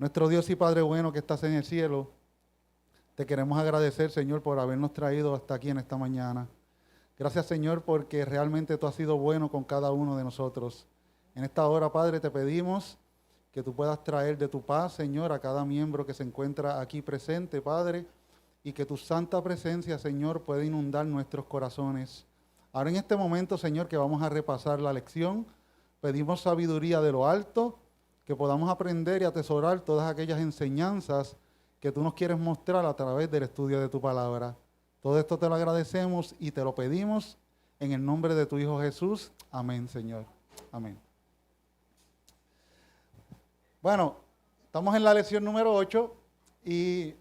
Nuestro Dios y Padre bueno que estás en el cielo, te queremos agradecer, Señor, por habernos traído hasta aquí en esta mañana. Gracias, Señor, porque realmente tú has sido bueno con cada uno de nosotros. En esta hora, Padre, te pedimos que tú puedas traer de tu paz, Señor, a cada miembro que se encuentra aquí presente, Padre, y que tu santa presencia, Señor, pueda inundar nuestros corazones. Ahora en este momento, Señor, que vamos a repasar la lección, pedimos sabiduría de lo alto, que podamos aprender y atesorar todas aquellas enseñanzas que tú nos quieres mostrar a través del estudio de tu palabra. Todo esto te lo agradecemos y te lo pedimos en el nombre de tu Hijo Jesús. Amén, Señor. Amén. Bueno, estamos en la lección número 8 y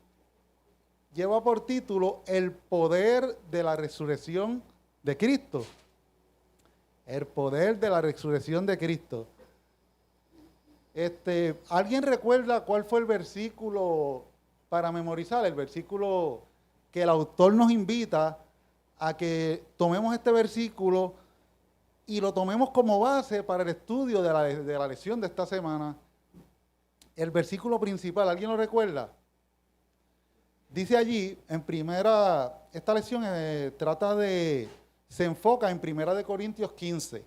lleva por título El poder de la resurrección de Cristo. El poder de la resurrección de Cristo. ¿Alguien recuerda cuál fue el versículo para memorizar? El versículo que el autor nos invita a que tomemos este versículo y lo tomemos como base para el estudio de la lección de esta semana. El versículo principal, ¿alguien lo recuerda? Dice allí, esta lección se enfoca en 1 Corintios 15.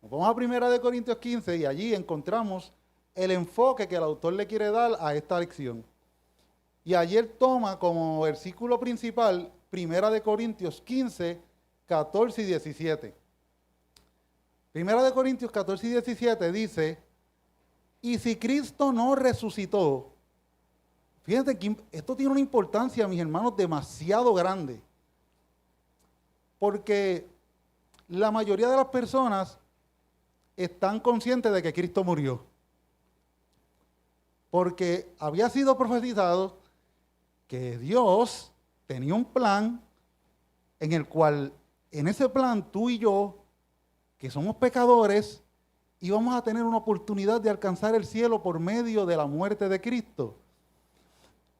Nos vamos a 1 Corintios 15 y allí encontramos el enfoque que el autor le quiere dar a esta lección. Y allí él toma como versículo principal 1 Corintios 15, 14 y 17. 1 Corintios 14 y 17 dice, y si Cristo no resucitó, fíjense que esto tiene una importancia, mis hermanos, demasiado grande. Porque la mayoría de las personas están conscientes de que Cristo murió. Porque había sido profetizado que Dios tenía un plan en el cual, en ese plan, tú y yo, que somos pecadores, íbamos a tener una oportunidad de alcanzar el cielo por medio de la muerte de Cristo.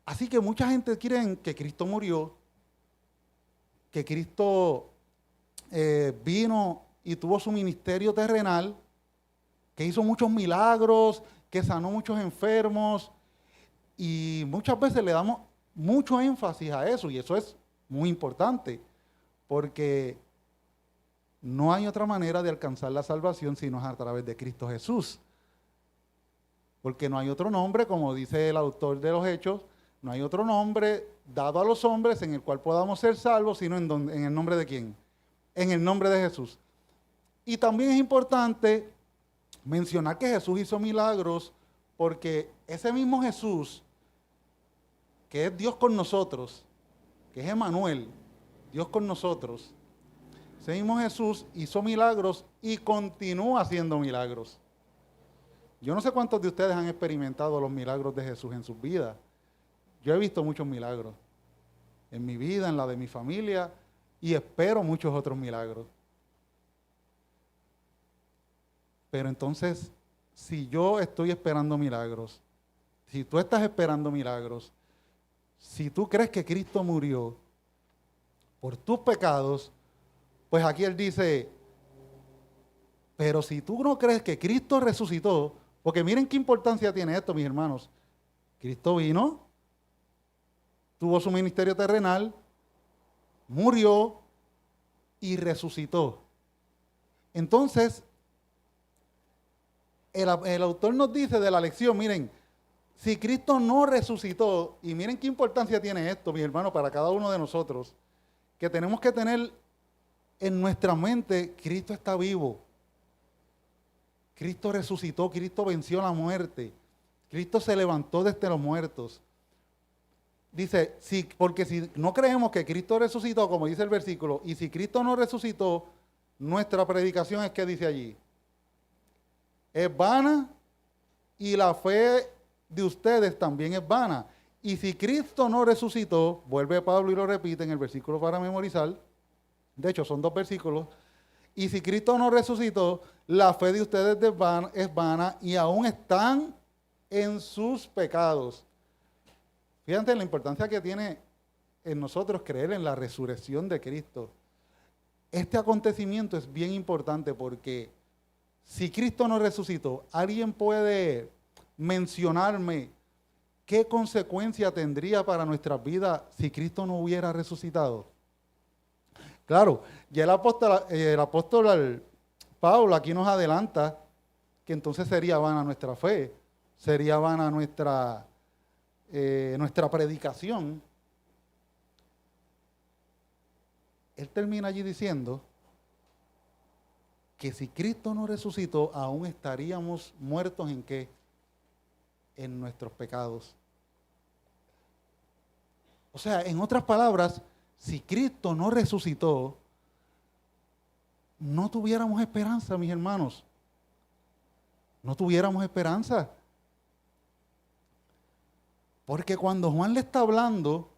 Así que mucha gente cree que Cristo murió, que Cristo vino y tuvo su ministerio terrenal, que hizo muchos milagros, que sanó muchos enfermos, y muchas veces le damos mucho énfasis a eso, y eso es muy importante, porque no hay otra manera de alcanzar la salvación sino a través de Cristo Jesús. Porque no hay otro nombre, como dice el autor de los Hechos, no hay otro nombre dado a los hombres en el cual podamos ser salvos, sino en el nombre de ¿quién? En el nombre de Jesús. Y también es importante mencionar que Jesús hizo milagros, porque ese mismo Jesús, que es Dios con nosotros, que es Emmanuel, Dios con nosotros, ese mismo Jesús hizo milagros y continúa haciendo milagros. Yo no sé cuántos de ustedes han experimentado los milagros de Jesús en sus vidas. Yo he visto muchos milagros en mi vida, en la de mi familia, y espero muchos otros milagros. Pero entonces, si yo estoy esperando milagros, si tú estás esperando milagros, si tú crees que Cristo murió por tus pecados, pues aquí él dice, pero si tú no crees que Cristo resucitó, porque miren qué importancia tiene esto, mis hermanos. Cristo vino, tuvo su ministerio terrenal, murió y resucitó. Entonces, el autor nos dice de la lección, miren, si Cristo no resucitó, y miren qué importancia tiene esto, mis hermanos, para cada uno de nosotros, que tenemos que tener en nuestra mente, Cristo está vivo. Cristo resucitó, Cristo venció la muerte. Cristo se levantó desde los muertos. Dice, porque si no creemos que Cristo resucitó, como dice el versículo, y si Cristo no resucitó, nuestra predicación es que dice allí, es vana y la fe de ustedes también es vana. Y si Cristo no resucitó, vuelve Pablo y lo repite en el versículo para memorizar, de hecho son 2 versículos, y si Cristo no resucitó, la fe de ustedes es vana y aún están en sus pecados. Fíjate la importancia que tiene en nosotros creer en la resurrección de Cristo. Este acontecimiento es bien importante porque si Cristo no resucitó, ¿alguien puede mencionarme ¿qué consecuencia tendría para nuestras vidas si Cristo no hubiera resucitado? Claro, ya el apóstol Pablo aquí nos adelanta que entonces sería vana nuestra fe, sería vana nuestra predicación. Él termina allí diciendo que si Cristo no resucitó, aún estaríamos muertos ¿en qué? En nuestros pecados. O sea, en otras palabras, si Cristo no resucitó, no tuviéramos esperanza, mis hermanos. No tuviéramos esperanza. Porque cuando Juan le está hablando,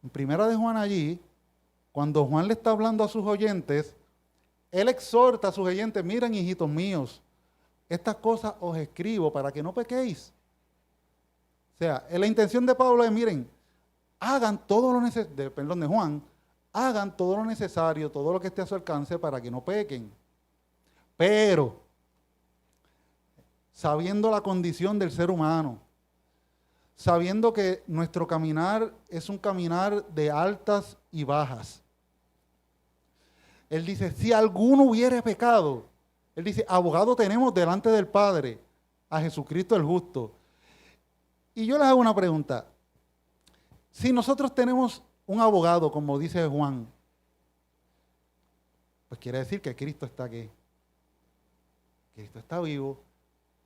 en primera de Juan allí, cuando Juan le está hablando a sus oyentes, él exhorta a sus oyentes, miren hijitos míos, estas cosas os escribo para que no pequéis. O sea, la intención de Pablo es, miren, hagan todo lo necesario, de Juan, hagan todo lo necesario, todo lo que esté a su alcance para que no pequen. Pero, sabiendo la condición del ser humano, sabiendo que nuestro caminar es un caminar de altas y bajas. Él dice, si alguno hubiere pecado, él dice, abogado tenemos delante del Padre, a Jesucristo el justo. Y yo les hago una pregunta. Si nosotros tenemos un abogado, como dice Juan, pues quiere decir que Cristo está aquí. Cristo está vivo,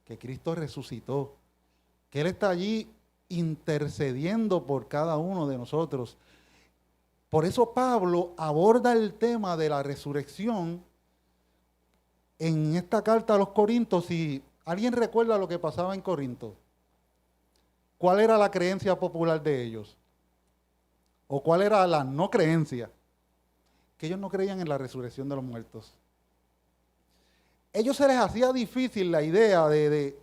que Cristo resucitó, que Él está allí intercediendo por cada uno de nosotros. Por eso Pablo aborda el tema de la resurrección en esta carta a los Corintios. Si alguien recuerda lo que pasaba en Corinto, ¿cuál era la creencia popular de ellos? ¿O cuál era la no creencia? Que ellos no creían en la resurrección de los muertos. Ellos se les hacía difícil la idea de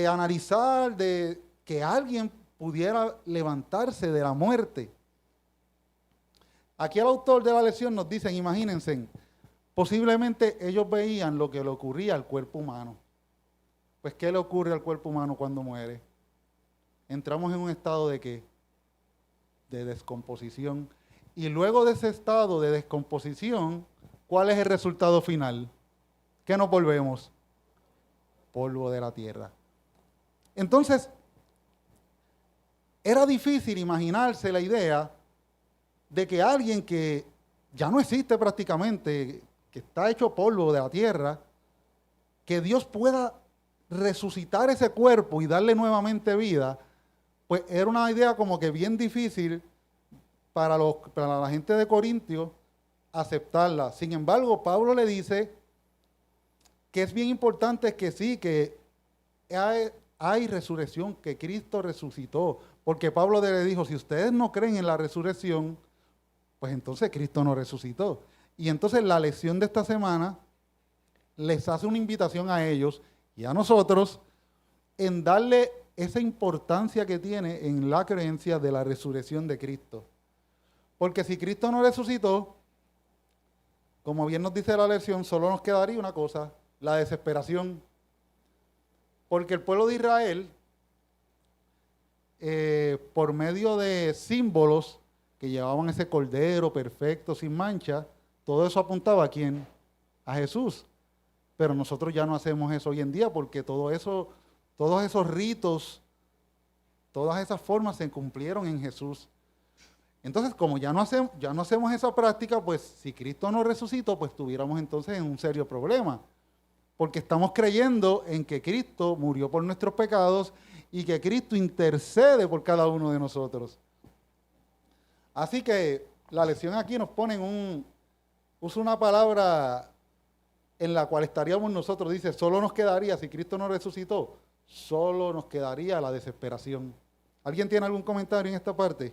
analizar, de que alguien pudiera levantarse de la muerte. Aquí el autor de la lección nos dice, imagínense, posiblemente ellos veían lo que le ocurría al cuerpo humano. Pues, ¿qué le ocurre al cuerpo humano cuando muere? Entramos en un estado de ¿qué? De descomposición. Y luego de ese estado de descomposición, ¿cuál es el resultado final? ¿Qué nos volvemos? Polvo de la tierra. Entonces, era difícil imaginarse la idea de que alguien que ya no existe prácticamente, que está hecho polvo de la tierra, que Dios pueda resucitar ese cuerpo y darle nuevamente vida, pues era una idea como que bien difícil para la gente de Corintios aceptarla. Sin embargo, Pablo le dice que es bien importante que sí, que hay resurrección, que Cristo resucitó. Porque Pablo le dijo, si ustedes no creen en la resurrección, pues entonces Cristo no resucitó. Y entonces la lección de esta semana les hace una invitación a ellos y a nosotros en darle esa importancia que tiene en la creencia de la resurrección de Cristo. Porque si Cristo no resucitó, como bien nos dice la lección, solo nos quedaría una cosa, la desesperación. Porque el pueblo de Israel, por medio de símbolos que llevaban ese cordero perfecto, sin mancha, todo eso apuntaba ¿a quién? A Jesús. Pero nosotros ya no hacemos eso hoy en día porque todo eso, todos esos ritos, todas esas formas se cumplieron en Jesús. Entonces, como ya no hacemos esa práctica, pues si Cristo no resucitó, pues estuviéramos entonces en un serio problema. Porque estamos creyendo en que Cristo murió por nuestros pecados y que Cristo intercede por cada uno de nosotros. Así que la lección aquí nos pone usa una palabra en la cual estaríamos nosotros, dice, solo nos quedaría, si Cristo no resucitó, solo nos quedaría la desesperación. ¿Alguien tiene algún comentario en esta parte?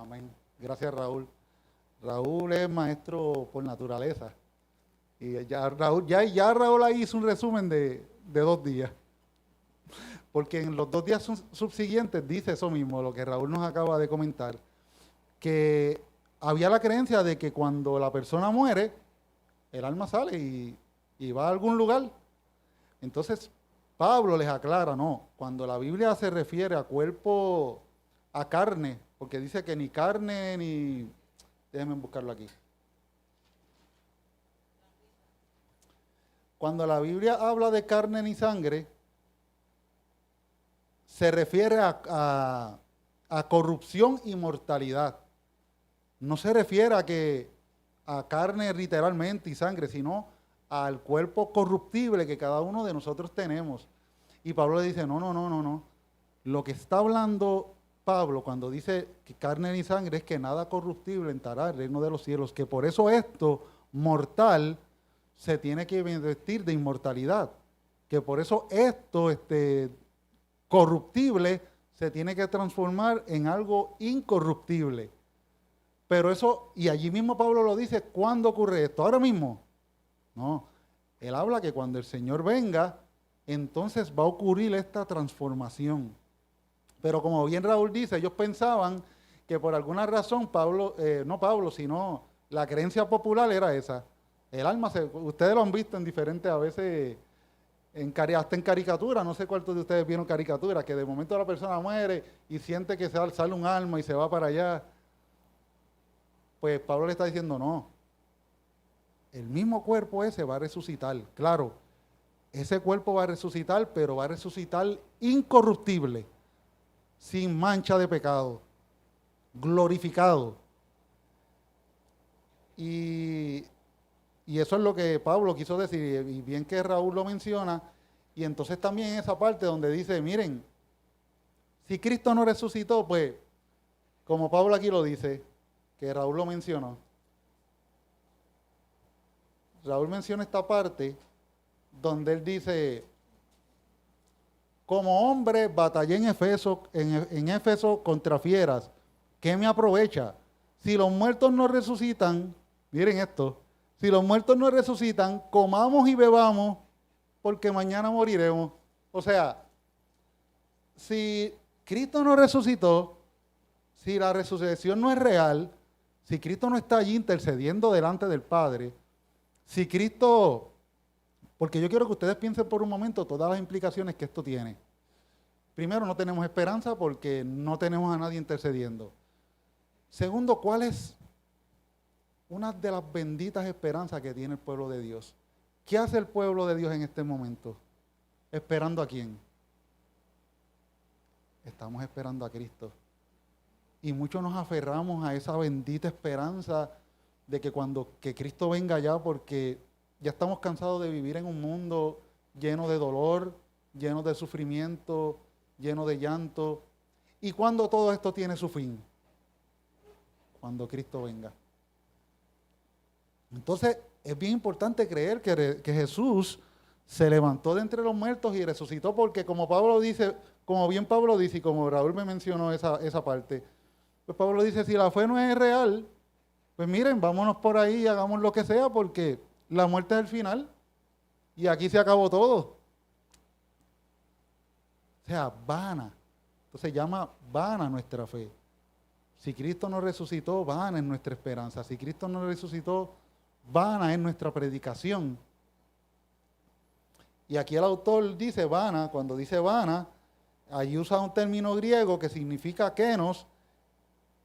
Amén. Gracias, Raúl. Raúl es maestro por naturaleza. Y ya Raúl ahí hizo un resumen de 2 días. Porque en los 2 días subsiguientes dice eso mismo, lo que Raúl nos acaba de comentar, que había la creencia de que cuando la persona muere, el alma sale y va a algún lugar. Entonces, Pablo les aclara, no, cuando la Biblia se refiere a cuerpo, a carne, porque dice que ni carne ni... Déjenme buscarlo aquí. Cuando la Biblia habla de carne ni sangre, se refiere a corrupción y mortalidad. No se refiere a carne literalmente y sangre, sino al cuerpo corruptible que cada uno de nosotros tenemos. Y Pablo le dice, no. Lo que está hablando Pablo cuando dice que carne ni sangre es que nada corruptible entrará al reino de los cielos, que por eso esto mortal se tiene que vestir de inmortalidad, que por eso esto corruptible se tiene que transformar en algo incorruptible. Pero eso, y allí mismo Pablo lo dice, ¿cuándo ocurre esto? ¿Ahora mismo? No, él habla que cuando el Señor venga, entonces va a ocurrir esta transformación. Pero como bien Raúl dice, ellos pensaban que por alguna razón no Pablo, sino la creencia popular era esa. El alma, ustedes lo han visto en diferentes, a veces, hasta en caricatura, no sé cuántos de ustedes vieron caricaturas, que de momento la persona muere y siente que sale un alma y se va para allá. Pues Pablo le está diciendo, no, el mismo cuerpo ese va a resucitar. Claro, ese cuerpo va a resucitar, pero va a resucitar incorruptible, sin mancha de pecado, glorificado. Y eso es lo que Pablo quiso decir, y bien que Raúl lo menciona, y entonces también en esa parte donde dice, miren, si Cristo no resucitó, pues, como Pablo aquí lo dice, que Raúl lo mencionó, Raúl menciona esta parte donde él dice, como hombre batallé en Éfeso contra fieras, ¿qué me aprovecha? Si los muertos no resucitan, miren esto, si los muertos no resucitan, comamos y bebamos, porque mañana moriremos. O sea, si Cristo no resucitó, si la resurrección no es real, si Cristo no está allí intercediendo delante del Padre, si Cristo, porque yo quiero que ustedes piensen por un momento todas las implicaciones que esto tiene. Primero, no tenemos esperanza porque no tenemos a nadie intercediendo. Segundo, ¿cuál es una de las benditas esperanzas que tiene el pueblo de Dios? ¿Qué hace el pueblo de Dios en este momento? ¿Esperando a quién? Estamos esperando a Cristo. Y muchos nos aferramos a esa bendita esperanza de que Cristo venga ya, porque ya estamos cansados de vivir en un mundo lleno de dolor, lleno de sufrimiento, lleno de llanto. ¿Y cuándo todo esto tiene su fin? Cuando Cristo venga. Entonces, es bien importante creer que Jesús se levantó de entre los muertos y resucitó, porque como Pablo dice, como bien Pablo dice, y como Raúl me mencionó esa parte, pues Pablo dice, si la fe no es real, pues miren, vámonos por ahí y hagamos lo que sea, porque la muerte es el final y aquí se acabó todo. O sea, vana. Entonces se llama vana nuestra fe. Si Cristo no resucitó, vana es nuestra esperanza. Si Cristo no resucitó, vana es nuestra predicación. Y aquí el autor dice vana, cuando dice vana, ahí usa un término griego que significa kenos,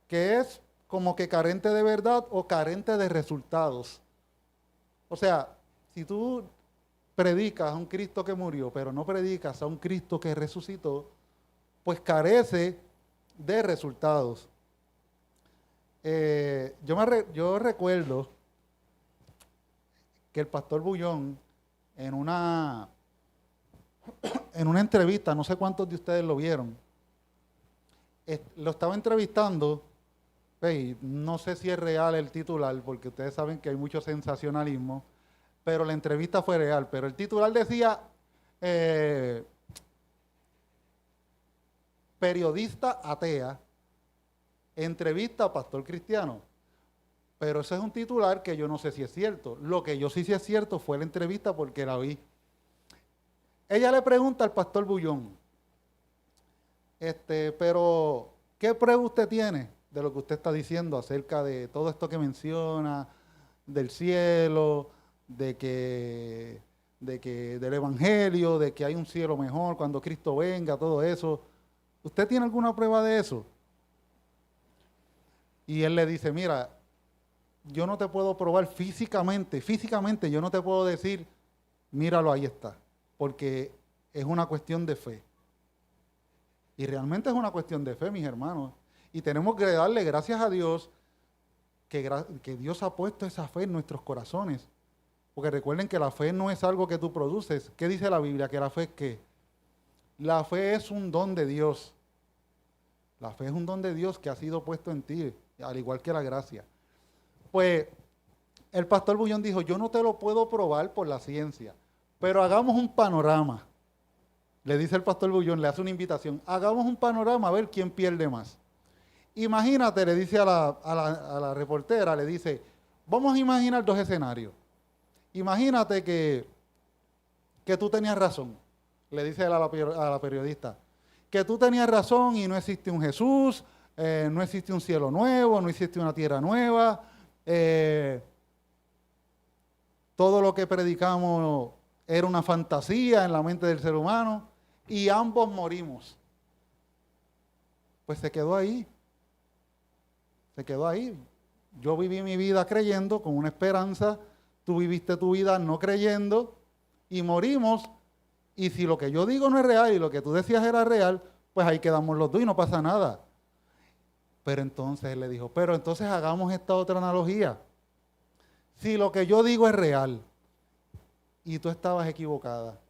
que es como que carente de verdad o carente de resultados. O sea, si tú predicas a un Cristo que murió, pero no predicas a un Cristo que resucitó, pues carece de resultados. Yo recuerdo que el pastor Bullón en una entrevista, no sé cuántos de ustedes lo vieron, lo estaba entrevistando, no sé si es real el titular, porque ustedes saben que hay mucho sensacionalismo, pero la entrevista fue real, pero el titular decía, periodista atea entrevista a pastor cristiano. Pero ese es un titular que yo no sé si es cierto. Lo que yo sí sé es cierto fue la entrevista porque la vi. Ella le pregunta al pastor Bullón, pero ¿qué prueba usted tiene de lo que usted está diciendo acerca de todo esto que menciona, del cielo, del evangelio, de que hay un cielo mejor cuando Cristo venga, todo eso? ¿Usted tiene alguna prueba de eso? Y él le dice, mira, yo no te puedo probar físicamente yo no te puedo decir, míralo, ahí está, porque es una cuestión de fe. Y realmente es una cuestión de fe, mis hermanos. Y tenemos que darle gracias a Dios que Dios ha puesto esa fe en nuestros corazones. Porque recuerden que la fe no es algo que tú produces. ¿Qué dice la Biblia? Que la fe es ¿qué? La fe es un don de Dios. La fe es un don de Dios que ha sido puesto en ti, al igual que la gracia. Pues el pastor Bullón dijo, yo no te lo puedo probar por la ciencia, pero hagamos un panorama. Le dice el pastor Bullón, le hace una invitación, hagamos un panorama a ver quién pierde más. Imagínate, le dice a la reportera, le dice, vamos a imaginar dos escenarios. Imagínate que tú tenías razón, le dice a la periodista, que tú tenías razón y no existe un Jesús, no existe un cielo nuevo, no existe una tierra nueva, todo lo que predicamos era una fantasía en la mente del ser humano y ambos morimos. Pues se quedó ahí. Se quedó ahí. Yo viví mi vida creyendo con una esperanza, tú viviste tu vida no creyendo y morimos. Y si lo que yo digo no es real y lo que tú decías era real, pues ahí quedamos los dos y no pasa nada. Pero entonces él le dijo, pero entonces hagamos esta otra analogía. Si lo que yo digo es real y tú estabas equivocada,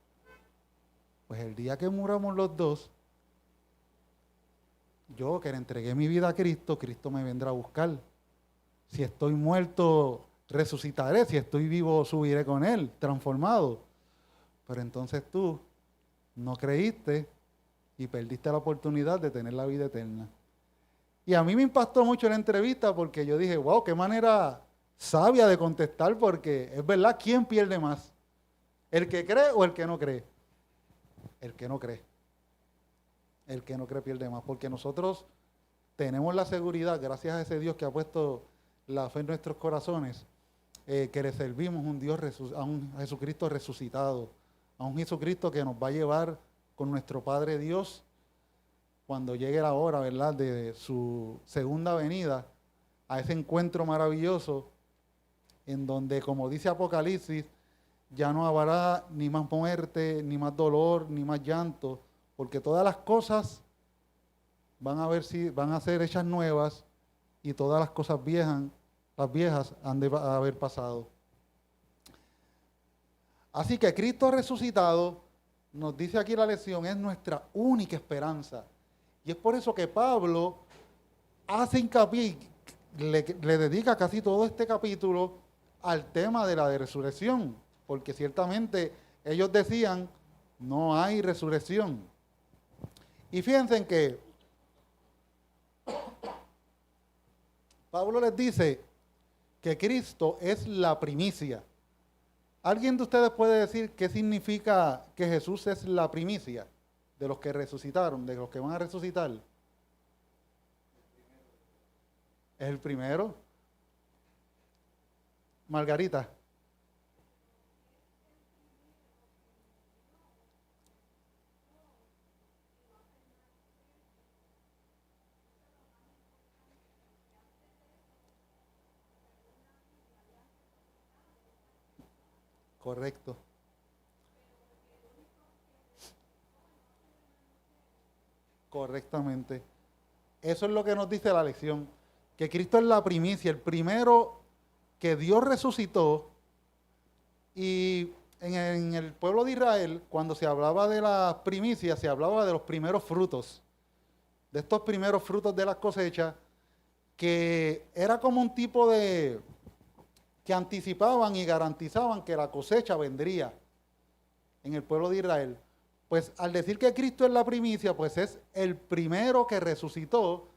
pues el día que muramos los dos, yo que le entregué mi vida a Cristo, Cristo me vendrá a buscar. Si estoy muerto, resucitaré. Si estoy vivo, subiré con Él, transformado. Pero entonces tú no creíste y perdiste la oportunidad de tener la vida eterna. Y a mí me impactó mucho la entrevista porque yo dije, wow, qué manera sabia de contestar, porque es verdad, ¿quién pierde más? ¿El que cree o el que no cree? El que no cree. El que no cree pierde más, porque nosotros tenemos la seguridad, gracias a ese Dios que ha puesto la fe en nuestros corazones, que le servimos a un Jesucristo resucitado, a un Jesucristo que nos va a llevar con nuestro Padre Dios cuando llegue la hora, ¿verdad?, de su segunda venida, a ese encuentro maravilloso en donde, como dice Apocalipsis, ya no habrá ni más muerte, ni más dolor, ni más llanto, porque todas las cosas van a ser hechas nuevas y todas las cosas las viejas han de haber pasado. Así que Cristo resucitado, nos dice aquí la lección, es nuestra única esperanza. Y es por eso que Pablo hace hincapié, le dedica casi todo este capítulo al tema de la resurrección, porque ciertamente ellos decían, no hay resurrección. Y fíjense en que Pablo les dice que Cristo es la primicia. ¿Alguien de ustedes puede decir qué significa que Jesús es la primicia de los que resucitaron, de los que van a resucitar? Es el primero. Margarita. Correcto. Correctamente. Eso es lo que nos dice la lección, que Cristo es la primicia, el primero que Dios resucitó. Y en el pueblo de Israel, cuando se hablaba de las primicias, se hablaba de los primeros frutos, de estos primeros frutos de las cosechas, que era como un tipo de, que anticipaban y garantizaban que la cosecha vendría en el pueblo de Israel. Pues al decir que Cristo es la primicia, pues es el primero que resucitó,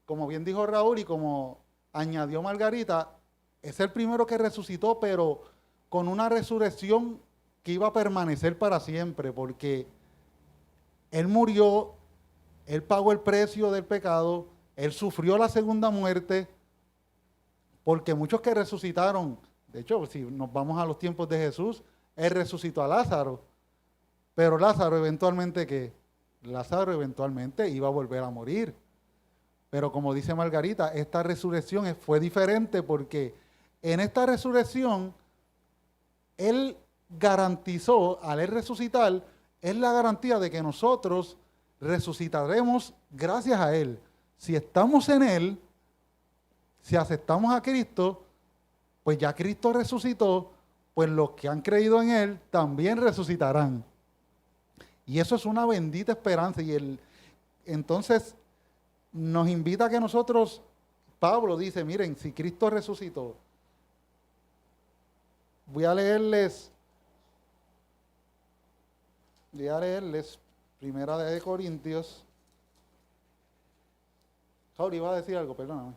como bien dijo Raúl y como añadió Margarita, es el primero que resucitó, pero con una resurrección que iba a permanecer para siempre, porque Él murió, Él pagó el precio del pecado, Él sufrió la segunda muerte, porque muchos que resucitaron, de hecho, si nos vamos a los tiempos de Jesús, Él resucitó a Lázaro, pero Lázaro eventualmente, ¿qué? Lázaro eventualmente iba a volver a morir. Pero como dice Margarita, esta resurrección fue diferente porque en esta resurrección Él garantizó, al Él resucitar, es la garantía de que nosotros resucitaremos gracias a Él. Si estamos en Él, si aceptamos a Cristo, pues ya Cristo resucitó, pues los que han creído en Él también resucitarán. Y eso es una bendita esperanza. Entonces nos invita a que nosotros, Pablo dice, miren, si Cristo resucitó, voy a leerles Primera de Corintios. Jauri, iba a decir algo, perdóname.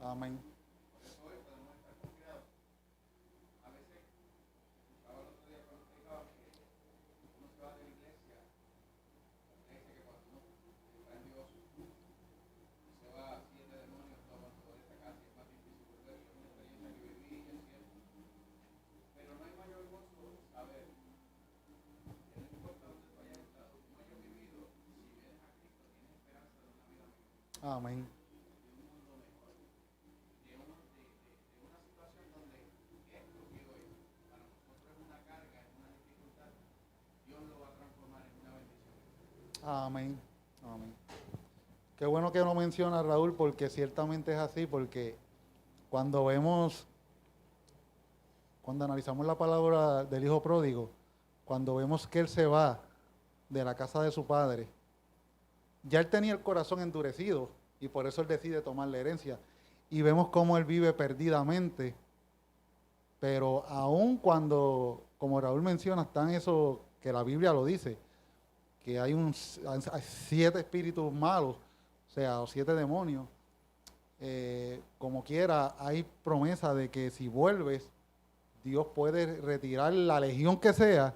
Amén. Amén. Amén. Amén. Qué bueno que lo menciona Raúl, porque ciertamente es así, porque cuando analizamos la palabra del hijo pródigo, cuando vemos que él se va de la casa de su padre, ya él tenía el corazón endurecido y por eso él decide tomar la herencia. Y vemos cómo él vive perdidamente, pero aún cuando, como Raúl menciona, están eso que la Biblia lo dice, que hay 7 espíritus malos, o sea, 7 demonios. Como quiera, hay promesa de que si vuelves, Dios puede retirar la legión que sea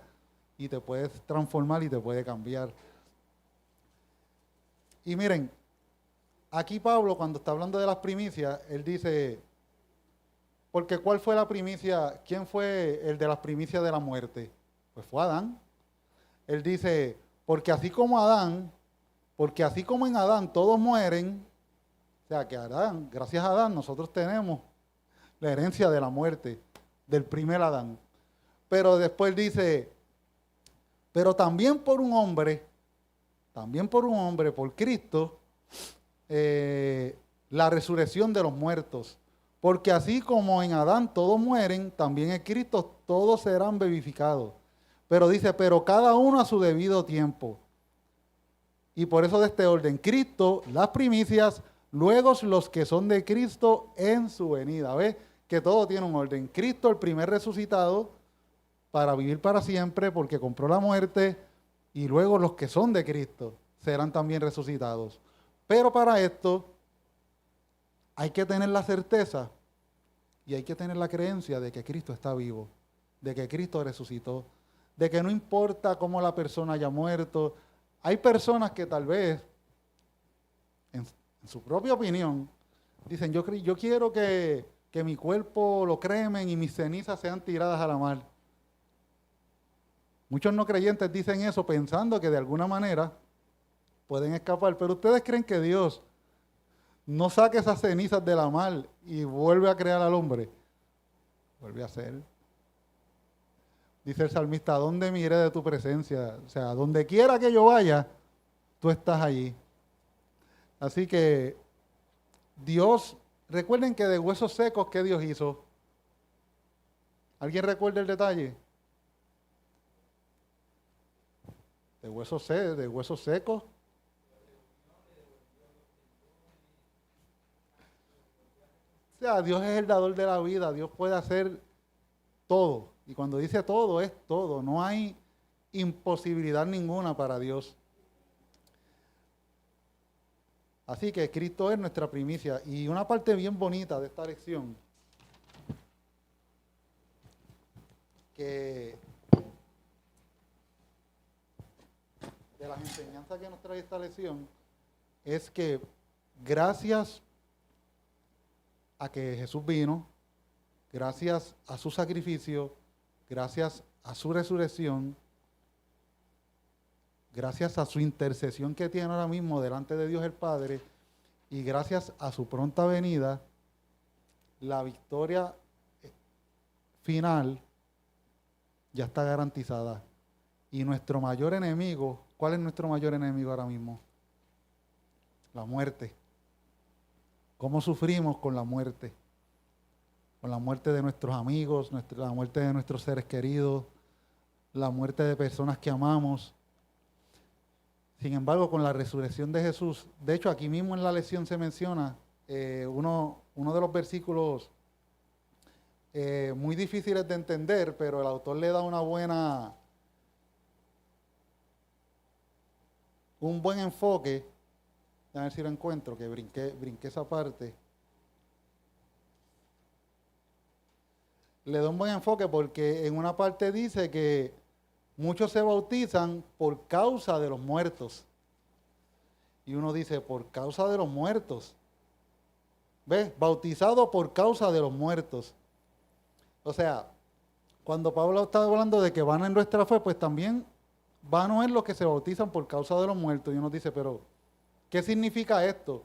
y te puedes transformar y te puede cambiar. Y miren, aquí Pablo, cuando está hablando de las primicias, él dice, porque ¿cuál fue la primicia? ¿Quién fue el de las primicias de la muerte? Pues fue Adán. Él dice, porque así como en Adán todos mueren, o sea que Adán, gracias a Adán, nosotros tenemos la herencia de la muerte del primer Adán. Pero después dice, pero también por un hombre, por Cristo, la resurrección de los muertos. Porque así como en Adán todos mueren, también en Cristo todos serán vivificados. Pero dice, pero cada uno a su debido tiempo. Y por eso de este orden, Cristo, las primicias, luego los que son de Cristo en su venida. ¿Ves? Que todo tiene un orden. Cristo, el primer resucitado, para vivir para siempre, porque compró la muerte, y luego los que son de Cristo serán también resucitados. Pero para esto hay que tener la certeza y hay que tener la creencia de que Cristo está vivo, de que Cristo resucitó, de que no importa cómo la persona haya muerto. Hay personas que tal vez en su propia opinión, dicen, yo quiero que mi cuerpo lo cremen y mis cenizas sean tiradas a la mar. Muchos no creyentes dicen eso pensando que de alguna manera pueden escapar, pero ustedes creen que Dios no saque esas cenizas de la mar y vuelve a crear al hombre. Vuelve a hacer. Dice el salmista, ¿a dónde me iré de tu presencia? O sea, donde quiera que yo vaya, tú estás allí. Así que Dios, recuerden que de huesos secos, ¿qué Dios hizo? ¿Alguien recuerda el detalle? De huesos secos. O sea, Dios es el dador de la vida, Dios puede hacer todo. Y cuando dice todo, es todo. No hay imposibilidad ninguna para Dios. Así que Cristo es nuestra primicia. Y una parte bien bonita de esta lección, que de las enseñanzas que nos trae esta lección, es que gracias a que Jesús vino, gracias a su sacrificio, gracias a su resurrección, gracias a su intercesión que tiene ahora mismo delante de Dios el Padre, y gracias a su pronta venida, la victoria final ya está garantizada. Y nuestro mayor enemigo, ¿cuál es nuestro mayor enemigo ahora mismo? La muerte. ¿Cómo sufrimos con la muerte? Con la muerte de nuestros amigos, la muerte de nuestros seres queridos, la muerte de personas que amamos. Sin embargo, con la resurrección de Jesús, de hecho aquí mismo en la lección se menciona uno de los versículos muy difíciles de entender, pero el autor le da un buen enfoque. A ver si lo encuentro, que brinqué esa parte. Le da un buen enfoque porque en una parte dice que muchos se bautizan por causa de los muertos. Y uno dice, por causa de los muertos. ¿Ves? Bautizado por causa de los muertos. O sea, cuando Pablo está hablando de que van en nuestra fe, pues también van a los que se bautizan por causa de los muertos. Y uno dice, pero ¿qué significa esto?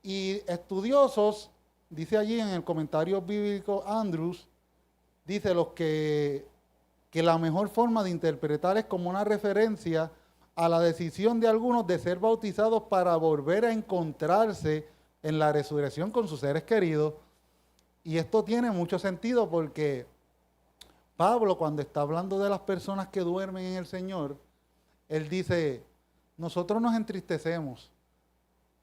Y estudiosos, dice allí en el comentario bíblico Andrews, dice que la mejor forma de interpretar es como una referencia a la decisión de algunos de ser bautizados para volver a encontrarse en la resurrección con sus seres queridos. Y esto tiene mucho sentido porque Pablo, cuando está hablando de las personas que duermen en el Señor, él dice, nosotros nos entristecemos,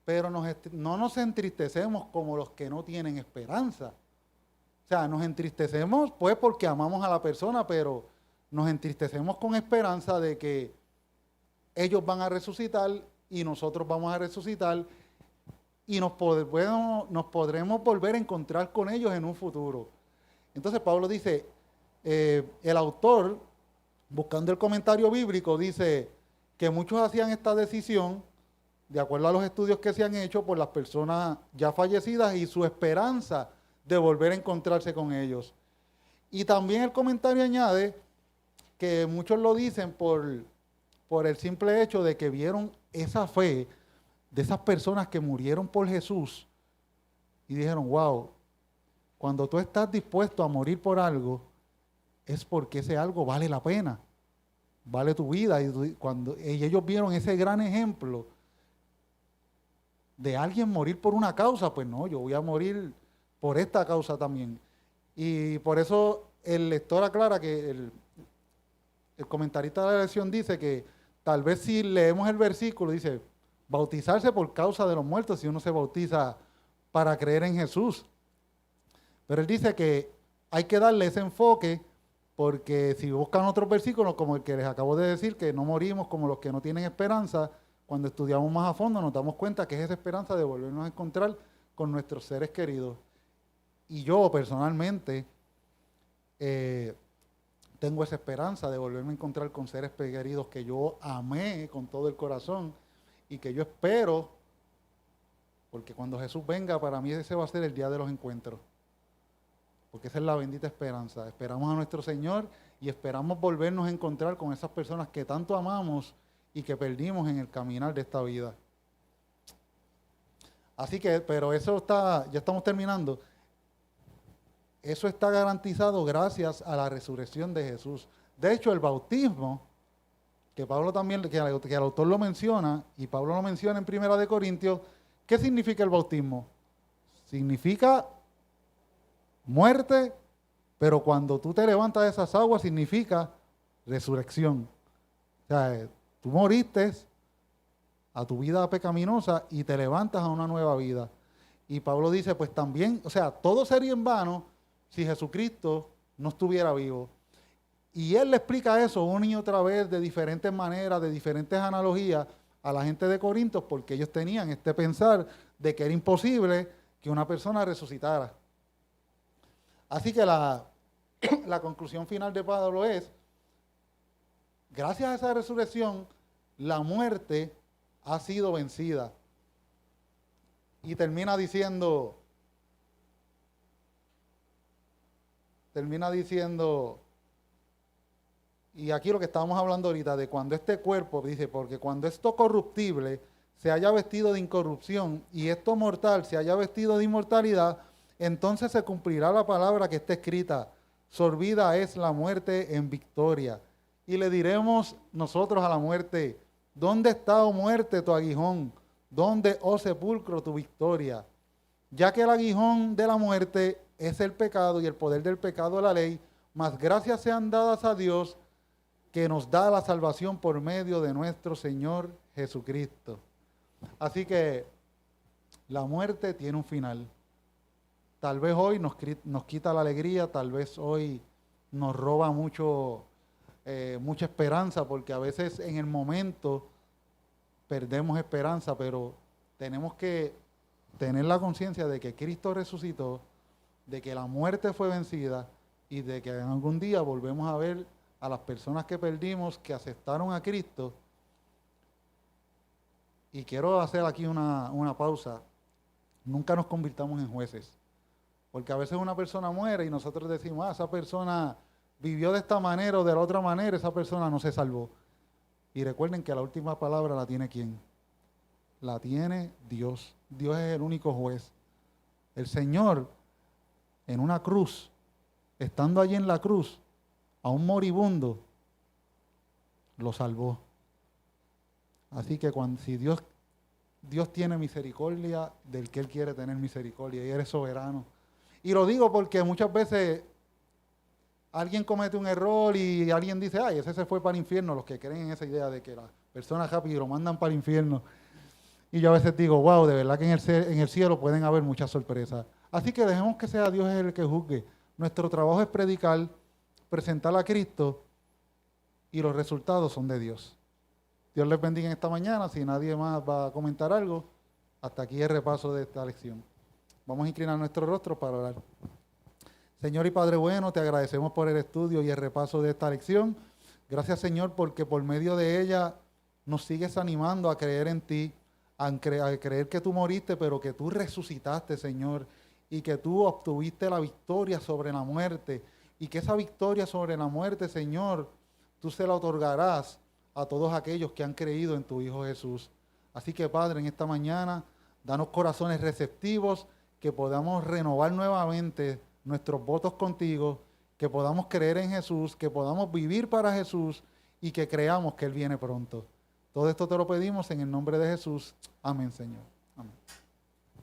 pero no nos entristecemos como los que no tienen esperanza. O sea, nos entristecemos pues porque amamos a la persona, pero nos entristecemos con esperanza de que ellos van a resucitar y nosotros vamos a resucitar y nos podremos volver a encontrar con ellos en un futuro. Entonces Pablo dice, el autor, buscando el comentario bíblico, dice que muchos hacían esta decisión de acuerdo a los estudios que se han hecho por las personas ya fallecidas y su esperanza de volver a encontrarse con ellos. Y también el comentario añade que muchos lo dicen por el simple hecho de que vieron esa fe de esas personas que murieron por Jesús y dijeron, wow, cuando tú estás dispuesto a morir por algo, es porque ese algo vale la pena, vale tu vida. Y ellos vieron ese gran ejemplo de alguien morir por una causa, pues no, yo voy a morir por esta causa también. Y por eso el lector aclara que el comentarista de la lección dice que tal vez si leemos el versículo, dice, bautizarse por causa de los muertos, si uno se bautiza para creer en Jesús. Pero él dice que hay que darle ese enfoque porque si buscan otros versículos, como el que les acabo de decir, que no morimos como los que no tienen esperanza, cuando estudiamos más a fondo nos damos cuenta que es esa esperanza de volvernos a encontrar con nuestros seres queridos. Y yo personalmente tengo esa esperanza de volverme a encontrar con seres queridos que yo amé con todo el corazón y que yo espero Porque cuando Jesús venga, para mí ese va a ser el día de los encuentros. Porque esa es la bendita esperanza. Esperamos a nuestro Señor y esperamos volvernos a encontrar con esas personas que tanto amamos y que perdimos en el caminar de esta vida. Así que, pero eso está, ya estamos terminando. Eso está garantizado gracias a la resurrección de Jesús. De hecho, el bautismo, que Pablo también, que el autor lo menciona, y Pablo lo menciona en 1 Corintios, ¿qué significa el bautismo? Significa muerte, pero cuando tú te levantas de esas aguas significa resurrección. O sea, tú moriste a tu vida pecaminosa y te levantas a una nueva vida. Y Pablo dice, pues también, o sea, todo sería en vano si Jesucristo no estuviera vivo. Y él le explica eso una y otra vez de diferentes maneras, de diferentes analogías a la gente de Corinto, porque ellos tenían este pensar de que era imposible que una persona resucitara. Así que la conclusión final de Pablo es, gracias a esa resurrección, la muerte ha sido vencida. Y termina diciendo, y aquí lo que estábamos hablando ahorita, de cuando este cuerpo, dice, porque cuando esto corruptible se haya vestido de incorrupción y esto mortal se haya vestido de inmortalidad, entonces se cumplirá la palabra que está escrita, sorbida es la muerte en victoria. Y le diremos nosotros a la muerte, ¿dónde está, oh muerte, tu aguijón? ¿Dónde, oh sepulcro, tu victoria? Ya que el aguijón de la muerte es el pecado y el poder del pecado la ley, mas gracias sean dadas a Dios que nos da la salvación por medio de nuestro Señor Jesucristo. Así que la muerte tiene un final. Tal vez hoy nos quita la alegría, tal vez hoy nos roba mucha esperanza, porque a veces en el momento perdemos esperanza, pero tenemos que tener la conciencia de que Cristo resucitó, de que la muerte fue vencida y de que en algún día volvemos a ver a las personas que perdimos, que aceptaron a Cristo. Y quiero hacer aquí una pausa. Nunca nos convirtamos en jueces, porque a veces una persona muere y nosotros decimos, esa persona vivió de esta manera o de la otra manera, esa persona no se salvó. Y recuerden que la última palabra la tiene ¿quién? La tiene Dios. Dios es el único juez. El Señor, en una cruz, estando allí en la cruz, a un moribundo, lo salvó. Así que si Dios tiene misericordia del que Él quiere tener misericordia, y Él es soberano. Y lo digo porque muchas veces alguien comete un error y alguien dice, ay, ese se fue para el infierno, los que creen en esa idea de que las personas rápido lo mandan para el infierno. Y yo a veces digo, wow, de verdad que en el cielo pueden haber muchas sorpresas. Así que dejemos que sea Dios el que juzgue. Nuestro trabajo es predicar, presentar a Cristo, y los resultados son de Dios. Dios les bendiga en esta mañana. Si nadie más va a comentar algo, hasta aquí el repaso de esta lección. Vamos a inclinar nuestro rostro para orar. Señor y Padre bueno, te agradecemos por el estudio y el repaso de esta lección. Gracias, Señor, porque por medio de ella nos sigues animando a creer en ti, a creer que tú moriste, pero que tú resucitaste, Señor, y que tú obtuviste la victoria sobre la muerte, y que esa victoria sobre la muerte, Señor, tú se la otorgarás a todos aquellos que han creído en tu Hijo Jesús. Así que, Padre, en esta mañana, danos corazones receptivos, que podamos renovar nuevamente nuestros votos contigo, que podamos creer en Jesús, que podamos vivir para Jesús y que creamos que Él viene pronto. Todo esto te lo pedimos en el nombre de Jesús. Amén, Señor. Amén.